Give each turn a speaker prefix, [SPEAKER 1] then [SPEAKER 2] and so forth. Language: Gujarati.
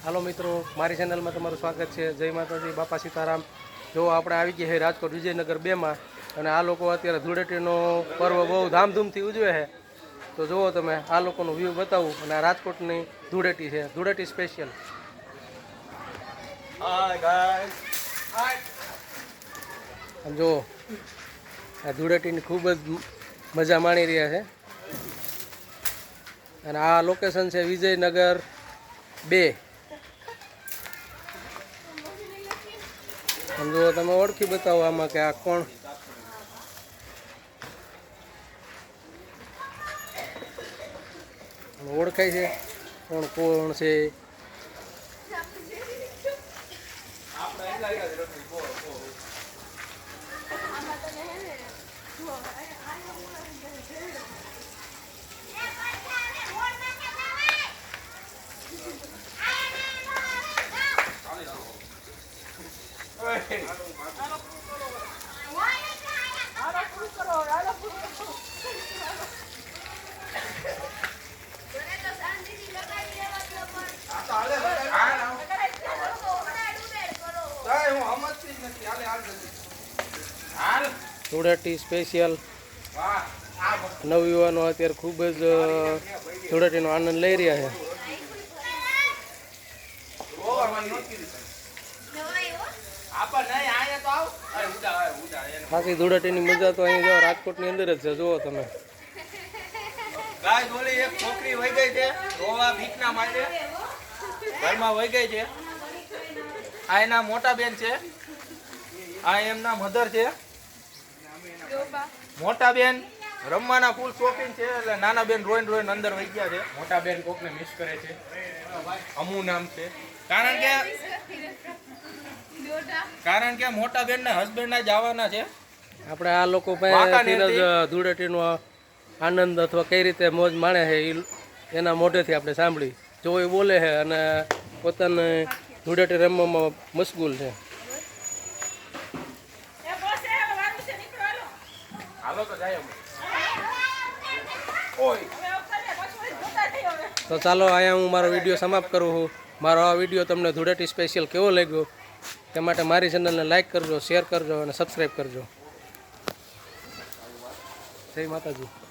[SPEAKER 1] હાલો મિત્રો, મારી ચેનલમાં તમારું સ્વાગત છે. જય માતાજી, બાપા સીતારામ. જો આપણે આવી ગયા છે રાજકોટ વિજયનગર 2માં, અને આ લોકો અત્યારે ધૂળેટીનો પર્વ બહુ ધામધૂમથી ઉજવે છે. તો જુઓ તમે, આ લોકોનું વ્યૂ બતાવું. અને આ રાજકોટની ધૂળેટી છે, ધૂળેટી સ્પેશિયલ. જુઓ, આ ધૂળેટીની ખૂબ જ મજા માણી રહ્યા છે. અને આ લોકેશન છે વિજયનગર 2. જો તમે ઓળખી બતાવો આમાં કે આ કોણ. ઓળખાય છે કોણ કોણ છે? ધૂળેટી સ્પેશિયલ. નવયુવાનો અત્યારે ખૂબ જ ધૂળેટીનો આનંદ લઈ રહ્યા છે. બાકી ધૂળેટીની મજા તો અહીં જો રાજકોટની અંદર જ છે. જુઓ તમે,
[SPEAKER 2] ગાય ગોળી એક છોકરી વહી ગઈ છે, રોવા ભીખના માટે ઘરમાં વહી ગઈ છે. આ એના મોટા બેન છે, આ એમના મધર છે. મોટા બેન રમવાના ફૂલ શોખીન છે, એટલે નાના બેન રોઈન રોઈન અંદર વહી ગયા છે. મોટા બેન કોકને મિસ કરે છે. અમુ નામ છે. કારણ કે મોટા બેન ને હસબન્ડ ના જવાના છે.
[SPEAKER 1] આપણે આ લોકો પાસેથી જ ધૂળેટીનો આનંદ અથવા કઈ રીતે મોજ માણે છે એના મોઢેથી આપણે સાંભળી. જો એ બોલે છે અને પોતાને ધૂળેટી રમવામાં મશગુલ છે. તો ચાલો, અહીંયા હું મારો વિડીયો સમાપ્ત કરું છું. મારો આ વિડીયો તમને ધૂળેટી સ્પેશિયલ કેવો લાગ્યો તે માટે મારી ચેનલને લાઈક કરજો, શેર કરજો અને સબસ્ક્રાઈબ કરજો. જય માતાજી.